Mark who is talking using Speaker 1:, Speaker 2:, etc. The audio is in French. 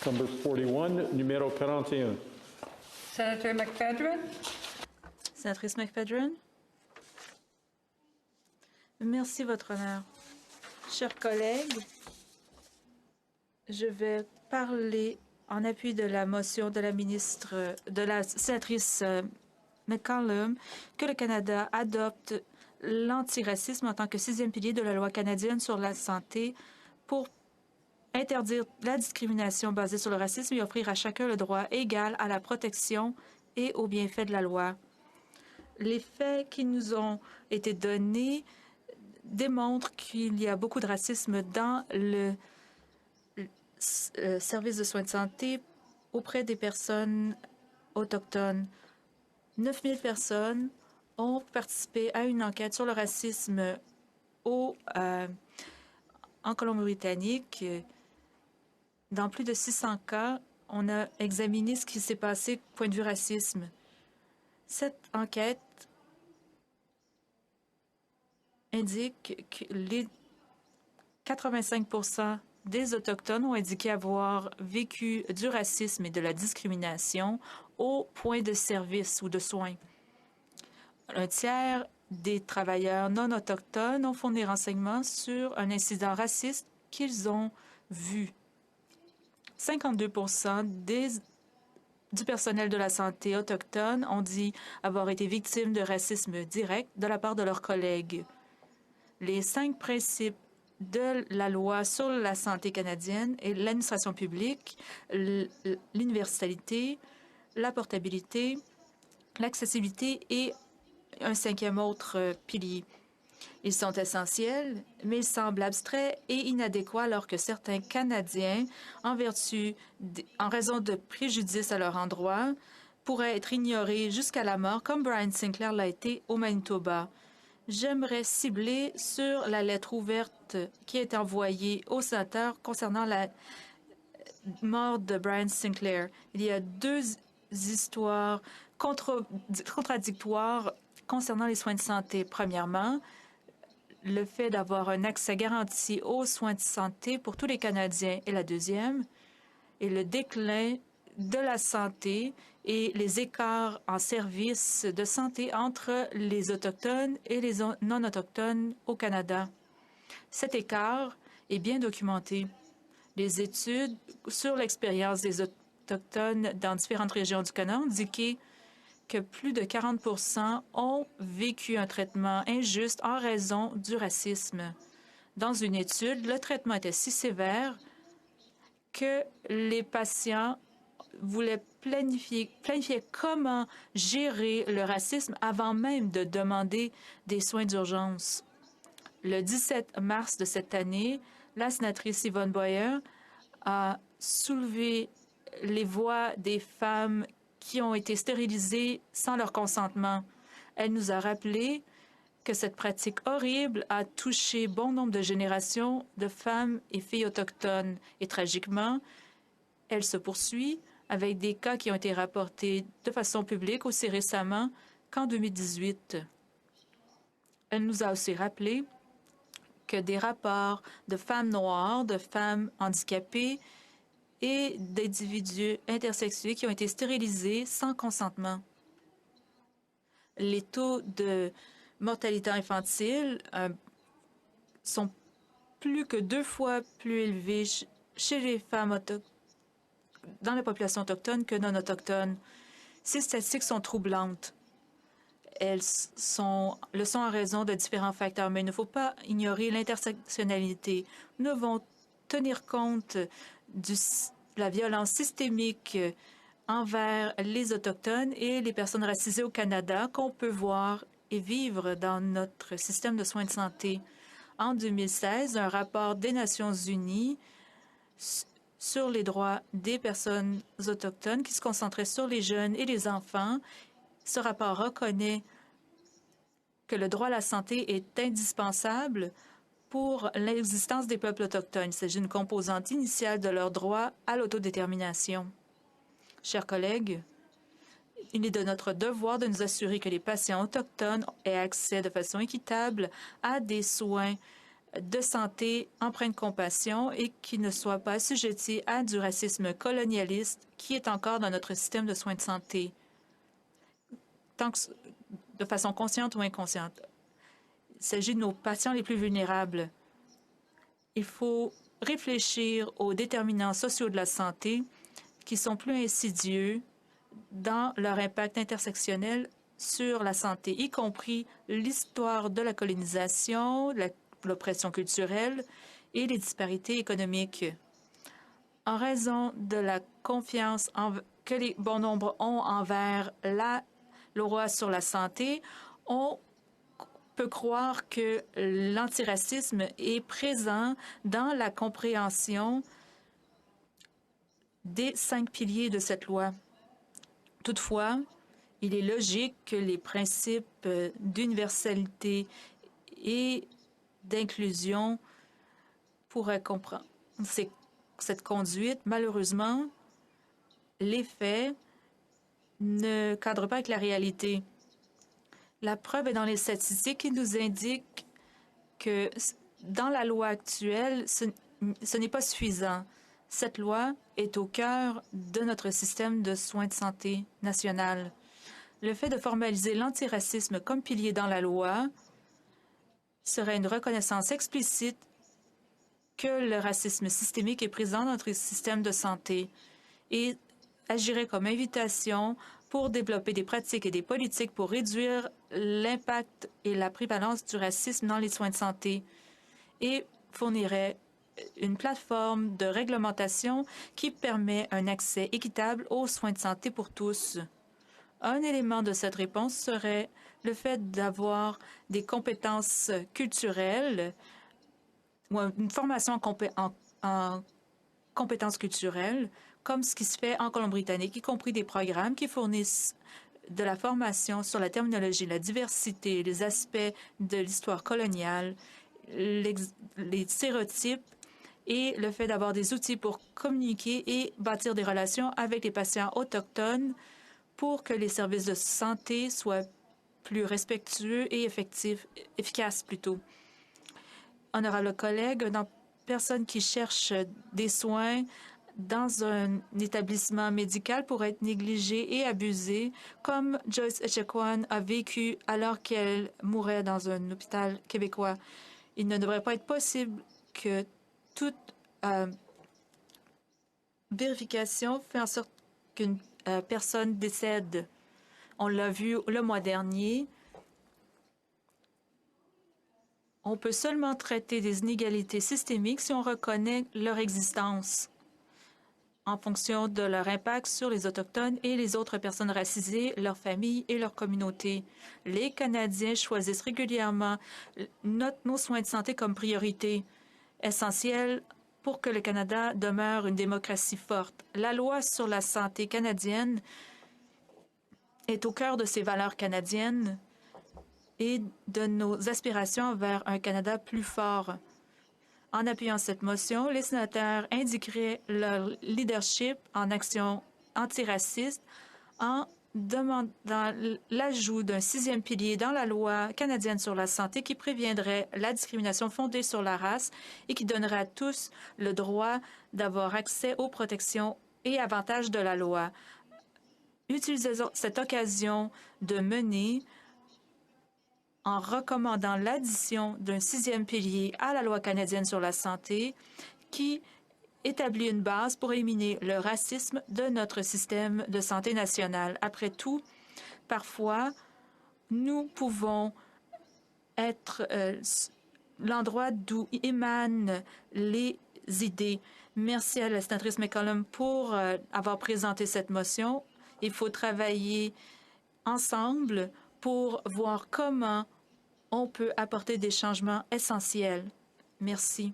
Speaker 1: Number 41, numéro 41.
Speaker 2: Senator McFedrin.
Speaker 3: Sénatrice McFedrin. Merci, Votre Honneur. Chers collègues, je vais parler en appui de la motion de la sénatrice McCallum que le Canada adopte l'antiracisme en tant que sixième pilier de la loi canadienne sur la santé pour interdire la discrimination basée sur le racisme et offrir à chacun le droit égal à la protection et aux bienfaits de la loi. Les faits qui nous ont été donnés démontrent qu'il y a beaucoup de racisme dans le service de soins de santé auprès des personnes autochtones. 9000 personnes ont participé à une enquête sur le racisme en Colombie-Britannique. Dans plus de 600 cas, on a examiné ce qui s'est passé du point de vue racisme. Cette enquête indique que les 85% des Autochtones ont indiqué avoir vécu du racisme et de la discrimination au point de service ou de soins. Un tiers des travailleurs non autochtones ont fourni des renseignements sur un incident raciste qu'ils ont vu. 52% du personnel de la santé autochtone ont dit avoir été victimes de racisme direct de la part de leurs collègues. Les 5 principes de la loi sur la santé canadienne et l'administration publique, l'universalité, la portabilité, l'accessibilité et un 5e autre pilier. Ils sont essentiels, mais ils semblent abstraits et inadéquats alors que certains Canadiens, en raison de préjudices à leur endroit, pourraient être ignorés jusqu'à la mort, comme Brian Sinclair l'a été au Manitoba. J'aimerais cibler sur la lettre ouverte qui a été envoyée au sénateur concernant la mort de Brian Sinclair. Il y a 2 histoires contradictoires concernant les soins de santé. Premièrement, le fait d'avoir un accès garanti aux soins de santé pour tous les Canadiens. Et la deuxième est le déclin de la santé et les écarts en services de santé entre les Autochtones et les non-autochtones au Canada. Cet écart est bien documenté. Les études sur l'expérience des Autochtones dans différentes régions du Canada ont indiqué que plus de 40% ont vécu un traitement injuste en raison du racisme. Dans une étude, le traitement était si sévère que les patients voulaient planifier comment gérer le racisme avant même de demander des soins d'urgence. Le 17 mars de cette année, la sénatrice Yvonne Boyer a soulevé les voix des femmes qui ont été stérilisées sans leur consentement. Elle nous a rappelé que cette pratique horrible a touché bon nombre de générations de femmes et filles autochtones. Et tragiquement, elle se poursuit avec des cas qui ont été rapportés de façon publique aussi récemment qu'en 2018. Elle nous a aussi rappelé que des rapports de femmes noires, de femmes handicapées et d'individus intersexués qui ont été stérilisés sans consentement. Les taux de mortalité infantile sont plus que 2 fois plus élevés chez les femmes dans la population autochtone que non autochtone. Ces statistiques sont troublantes. Elles le sont en raison de différents facteurs, mais il ne faut pas ignorer l'intersectionnalité. Nous devons tenir compte de la violence systémique envers les Autochtones et les personnes racisées au Canada qu'on peut voir et vivre dans notre système de soins de santé. En 2016, un rapport des Nations unies sur les droits des personnes autochtones qui se concentrait sur les jeunes et les enfants. Ce rapport reconnaît que le droit à la santé est indispensable pour l'existence des peuples autochtones. Il s'agit d'une composante initiale de leur droit à l'autodétermination. Chers collègues, il est de notre devoir de nous assurer que les patients autochtones aient accès de façon équitable à des soins de santé empreinte de compassion et qui ne soit pas assujettis à du racisme colonialiste qui est encore dans notre système de soins de santé, de façon consciente ou inconsciente. Il s'agit de nos patients les plus vulnérables. Il faut réfléchir aux déterminants sociaux de la santé qui sont plus insidieux dans leur impact intersectionnel sur la santé, y compris l'histoire de la colonisation, l'oppression culturelle et les disparités économiques. En raison de la confiance que les bon nombre ont envers la loi sur la santé, on peut croire que l'antiracisme est présent dans la compréhension des 5 piliers de cette loi. Toutefois, il est logique que les principes d'universalité et d'inclusion pourraient comprendre cette conduite. Malheureusement, les faits ne cadrent pas avec la réalité. La preuve est dans les statistiques qui nous indiquent que dans la loi actuelle, ce n'est pas suffisant. Cette loi est au cœur de notre système de soins de santé national. Le fait de formaliser l'antiracisme comme pilier dans la loi serait une reconnaissance explicite que le racisme systémique est présent dans notre système de santé et agirait comme invitation pour développer des pratiques et des politiques pour réduire l'impact et la prévalence du racisme dans les soins de santé et fournirait une plateforme de réglementation qui permet un accès équitable aux soins de santé pour tous. Un élément de cette réponse serait le fait d'avoir des compétences culturelles ou une formation en compétences culturelles, comme ce qui se fait en Colombie-Britannique, y compris des programmes qui fournissent de la formation sur la terminologie, la diversité, les aspects de l'histoire coloniale, les stéréotypes et le fait d'avoir des outils pour communiquer et bâtir des relations avec les patients autochtones pour que les services de santé soient plus respectueux et efficaces plutôt. Honorable collègue, dans personne qui cherche des soins dans un établissement médical pour être négligée et abusée, comme Joyce Echequan a vécu alors qu'elle mourait dans un hôpital québécois. Il ne devrait pas être possible que toute vérification fait en sorte qu'une personne décède. On l'a vu le mois dernier. On peut seulement traiter des inégalités systémiques si on reconnaît leur existence en fonction de leur impact sur les Autochtones et les autres personnes racisées, leurs familles et leurs communautés. Les Canadiens choisissent régulièrement nos soins de santé comme priorité essentielle pour que le Canada demeure une démocratie forte. La loi sur la santé canadienne est au cœur de ces valeurs canadiennes et de nos aspirations vers un Canada plus fort. En appuyant cette motion, les sénateurs indiqueraient leur leadership en action antiraciste en demandant l'ajout d'un 6e pilier dans la loi canadienne sur la santé qui préviendrait la discrimination fondée sur la race et qui donnerait à tous le droit d'avoir accès aux protections et avantages de la loi. Utilisons cette occasion de mener en recommandant l'addition d'un 6e pilier à la loi canadienne sur la santé qui établit une base pour éliminer le racisme de notre système de santé national. Après tout, parfois, nous pouvons être l'endroit d'où émanent les idées. Merci à la sénatrice McCollum pour avoir présenté cette motion. Il faut travailler ensemble pour voir comment on peut apporter des changements essentiels. Merci.